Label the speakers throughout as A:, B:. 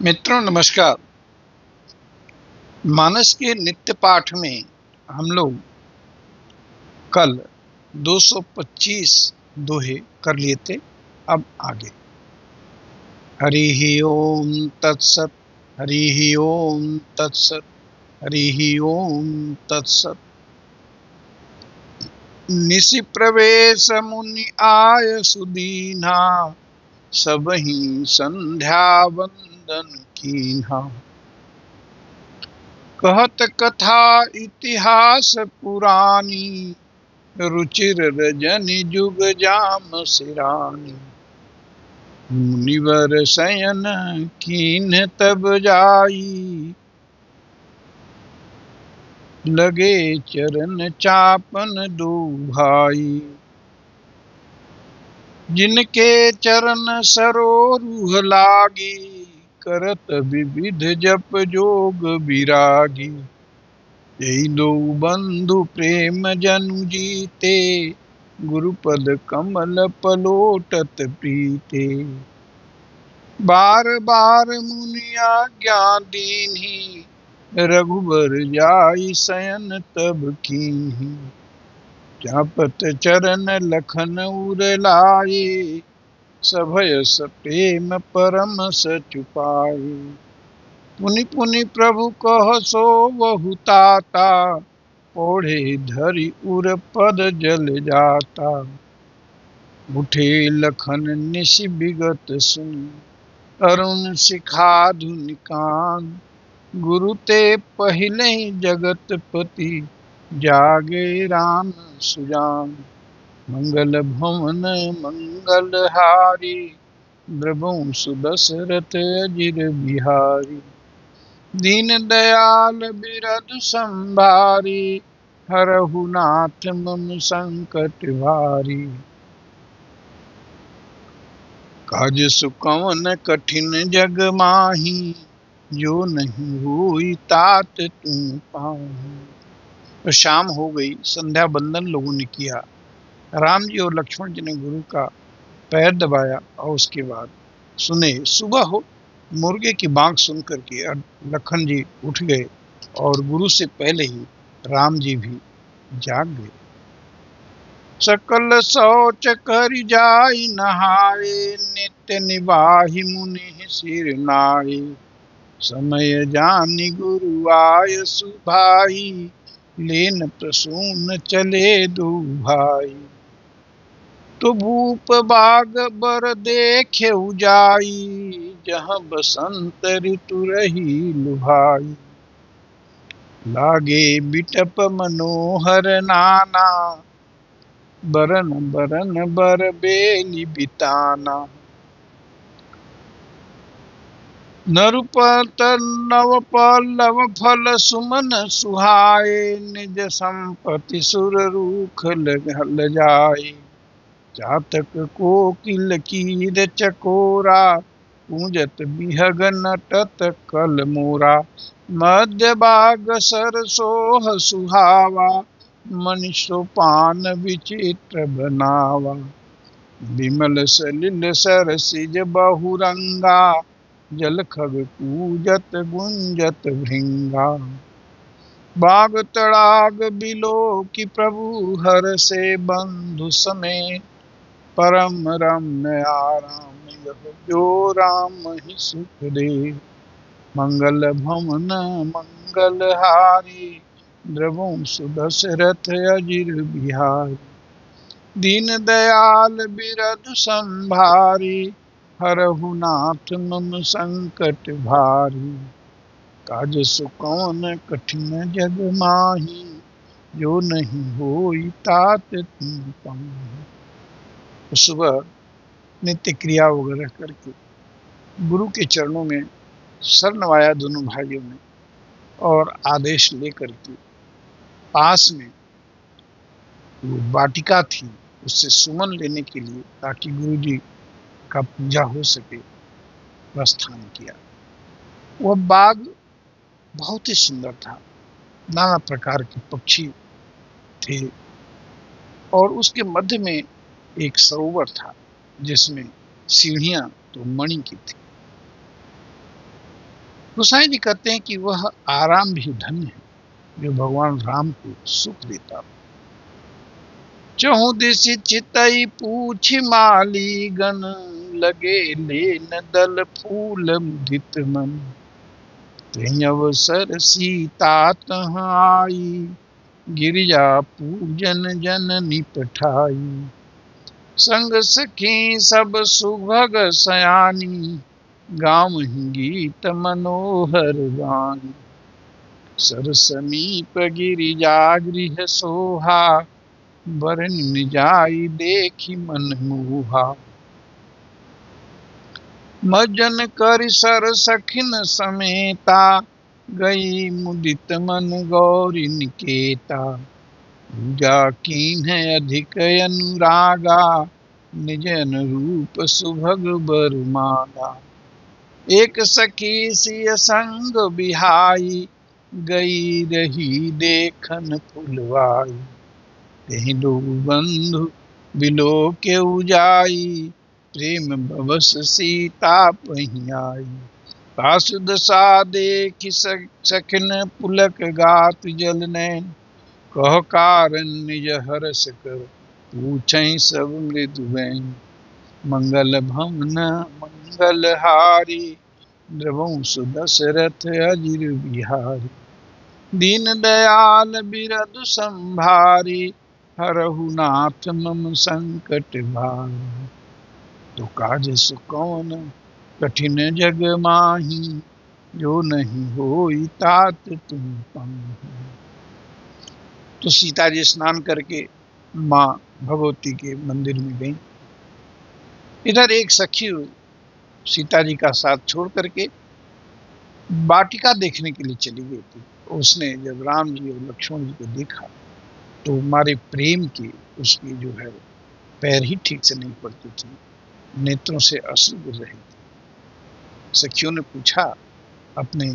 A: मित्रों नमस्कार। मानस के नित्य पाठ में हम लोग कल 225 दोहे कर लिए थे। अब आगे हरि ओम तत्सत, हरि ओम तत्सत, हरि ओम तत्सत। निशि प्रवेश मुनि आय सुदीना, सबहि संध्या वंदन कीन्हा। कहत कथा इतिहास पुरानी, रुचिर रजनि जुग जाम सिरानी। मुनिवर शयन कीन्ह तब जाई, लगे चरण चापन दो भाई। जिनके चरण सरोरुह लागी, करत विविध जप जोग विरागी। यही दो बंधु प्रेम जनु जीते, गुरुपद कमल पलोटत प्रीते। बार बार मुनि आज्ञा दीन्ही, रघुबर जाई शयन तब कीन्ही। चापत चरण लखन उर लाए, सभयस प्रेम परम सचु पाए। पुनि पुनि प्रभु कह सो बहु ताता, ओढ़े धरि उर पद जल जाता। उठे लखन निशि विगत सुन, अरुण शिखा धुनि कान। गुरु ते पहिले जगत पति, जागे राम सुजान। मंगल भवन मंगल हारी, नृवंशु दशरथ अजिर बिहारी। दीन दयाल बिरधु संभारी, हरहु नाथ मम संकट भारी। काज सुकवन कठिन जग माही, जो नहीं हुई तात तुम पाही। तो शाम हो गई, संध्या बंदन लोगों ने किया। राम जी और लक्ष्मण जी ने गुरु का पैर दबाया और उसके बाद सुने। सुबह हो मुर्गे की बांग सुन करके लखन जी उठ गए और गुरु से पहले ही राम जी भी जाग गए। सकल शौच कर जाई नहाए, नित्य निवाहि मुनि सिर नाए। समय जानि गुरु आय सुभाई, लेन प्रसून चले दो भाई। तो भूप बाग बर देखे जाई, जहाँ बसंत ऋतु रही लुभाई। लागे बिटप मनोहर नाना, बरन बरन बर बेली बिताना। नरुपत नव पल्लव फल सुमन सुहाए, निज संपत्ति सुर रूख लग जाए। चातक कोकिल कीर चकोरा, पूंजत बिहग नटत कल मोरा। मध्य बाग सरसोह सुहावा, मनीषो पान विचित्र बनावा। विमल सलिल सरसिज बहुरंगा, जल खग कूजत गुंजत भृंगा। बाग तड़ाग बिलो की प्रभु, हर से बंधु समेत। परम रम्य आराम यह, जो राम ही सुख दे। मंगल भवन मंगल हारी, नृवंशु दशरथ अजिर बिहारी। दीन दयाल बिरधु संभारी, हरहु नाथ मम संकट भारी। काज सुकवन कठिन जग माही, जो नहीं होई तात तुम पाही। सुबह नित्य क्रिया वगैरह करके गुरु के चरणों में सर नवाया दोनों भाइयों ने, और आदेश लेकर के पास में वो वाटिका थी उससे सुमन लेने के लिए, ताकि गुरु जी का पूजा हो सके, प्रस्थान किया। वह बाग बहुत ही सुंदर था, नाना प्रकार के पक्षी थे, और उसके मध्य में एक सरोवर था जिसमें सीढ़ियां तो मणि की थी। गोसाई जी कहते हैं कि वह आराम भी धन्य है जो भगवान राम को सुख देता। चहु दिशि चितई पूछि माली गण, लगे लेन दल फूल मुदित मन। तेहि अवसर सीता तहाँ आई, गिरिजा पूजन जननी पठाई। संग सखी सब सुभग सयानी, गावहीं गीत मनोहर गानी। सर समीप गिरिजा गृह सोहा, बरन जाई देखी मन मोहा। मजन कर सर सखिन समेता, गई मुदित मन गौरी निकेता। पूजा कीन्ह अधिक अनुरागा, निज अनुरूप सुभग बर मांगा। एक सखी सिय संग बिहाई, गई रही देखन फुलवाई। तेहि दो बंधु बिलो के उजाई, प्रेम बवस सीता पही आई। पासु दशा देखि सखिन पुलक गात जल नैन। कह कारण निज हरस कर, पूछई सब मृदु बैन। मंगल भवन मंगल हारी, नृवंश दशरथ अजिर बिहारी। दीन दयाल बिरदु संभारी, हरहु नाथ मम संकट भारी। तो काज सुकवन कठिन जग माही, जो नहीं होई तात तुम पाही। तो सीता जी स्नान करके माँ भगवती के मंदिर में गई। इधर एक सखी सीता जी का साथ छोड़ करके वाटिका देखने के लिए चली गई थी। उसने जब राम जी और लक्ष्मण जी को देखा तो हमारे प्रेम की उसकी जो है पैर ही ठीक से नहीं पड़ती थी, नेत्रों से अश्रु गिर रहे थे। सखियों ने पूछा अपने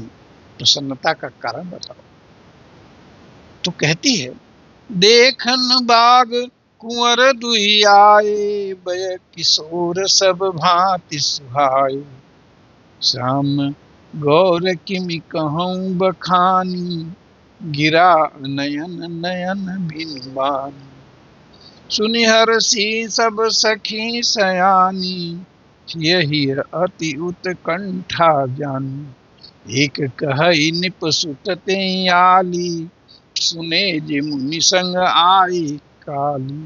A: प्रसन्नता का कारण बताओ। तो कहती है, देखन बाग कुंवर दुई आए, बय किशोर सब भांति सुहाए। श्याम गौर किमि कहूँ बखानी, गिरा नयन नयन बिनवानी। सुनि हरषि सब सखी सयानी, यही अति उत्कंठा जानी। एक कहई निप सुत तें आली, सुने जे मुनि संग आई काली।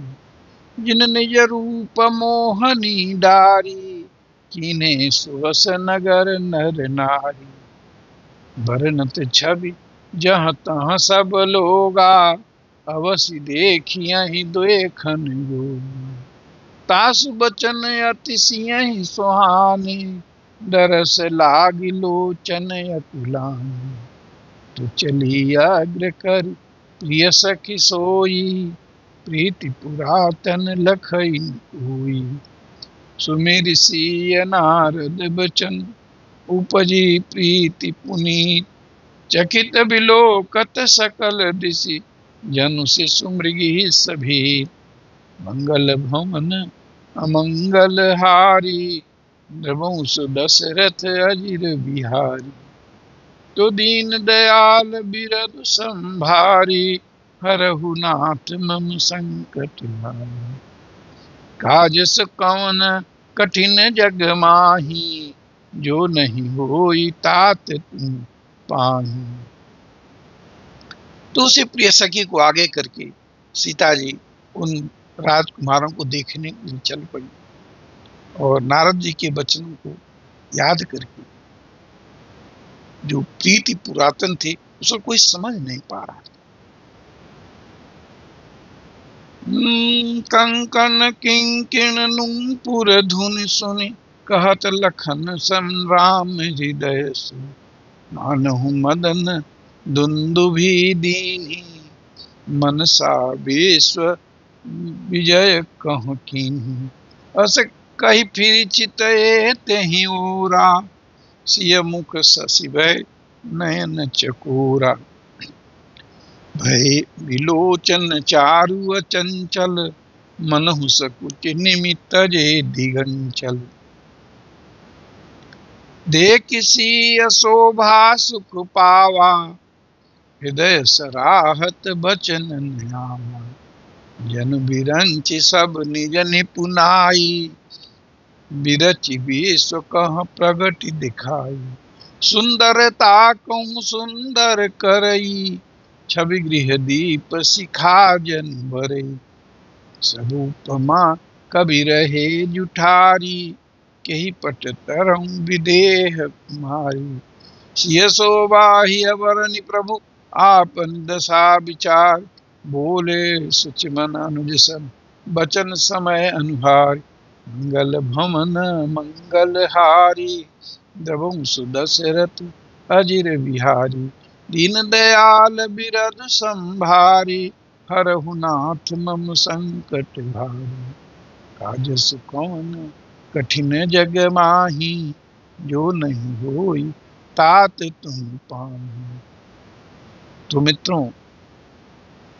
A: जिन निज रूप मोहनी डारी, कीन्हे सुवस नगर नर नारी। बरनत छवि जहाँ तहाँ सब लोगा, अवसि देखियहि देखन योगा। तासु बचन अति सियहि सुहाने, दरस लागी लोचन अकुलानी। तो चली अग्र कर प्रिय सखी सोई, प्रीति पुरातन लखई कोई। सुमिर सिय नारद बचन, उपजी प्रीति पुनीत। चकित बिलोकत सकल दिशि, जनु से सुमृगी सभी। मंगल भवन अमंगल हारी, नृवंश दशरथ अजिर बिहारी। तो दीन दयाल बिरद संभारी, हरहु नाथ मम संकट भारी। काज कवन कठिन जग माही, जो नहीं होई तात तुम पाही। तो उसे प्रिय सखी को आगे करके सीता जी उन राजकुमारों को देखने के लिए चल पड़ी और नारद जी के वचनों को याद करके जो प्रीति पुरातन थे उसको कोई समझ नहीं पा रहा था। कंकन किंकिण नूपुर धुन सुनि, कहत लखन सम राम हृदय सुनि। मानहु मदन दुंदुभि दीन्ही, मनसा विश्व विजय कहु कीन्ही। अस कही फिर चितए तेहि ओरा, सिय मुख शशि भय नयन चकोरा। भय विलोचन चारु अचंचल, मनहु सकुच निमित्त जे दिगंचल। दे किसी अशोभा सुख पावा, हृदय सराहत बचन न्यावा। जन बिरंचि सब निज निपुनाई, बिरचि विश्व कह प्रगति दिखाई। सुंदरता कहूँ सुंदर करई, छवि गृह दीप सिखा जन भरई। सब उपमा कवि रहे जुठारी, केहि पट तरऊ विदेह कुमारी। सिय शोभा ही अवरनि प्रभु, आपन दशा विचार। बोले सुच मन अनुज सन, बचन समय अनुहार। मंगल भवन मंगल हारी, द्रवहु सुदशरथ अजिर बिहारी। दीन दयाल बिरद संभारी, हरहु नाथ मम संकट भारी। काज सुकवन कठिन जग माही, जो नहीं होई तात तुम पाही। तो मित्रों,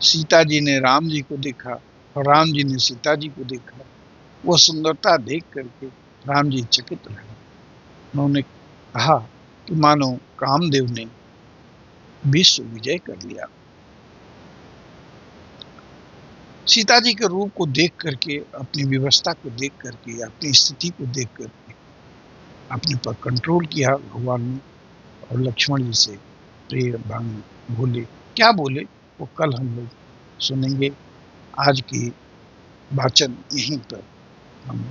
A: सीता जी ने राम जी को देखा और राम जी ने सीता जी को देखा। वो सुंदरता देख करके राम जी चकित रहे। उन्होंने कहा कि मानो कामदेव ने विश्व विजय कर लिया। सीता जी के रूप को देख करके, अपनी व्यवस्था को देख करके, अपनी स्थिति को देख करके अपने पर कंट्रोल किया भगवान ने। और लक्ष्मण जी से प्रिय भांग बोले, क्या बोले वो कल हम लोग सुनेंगे। आज की वाचन यहीं पर हम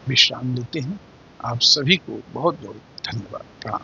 A: विश्राम लेते हैं। आप सभी को बहुत बहुत धन्यवाद, प्रणाम।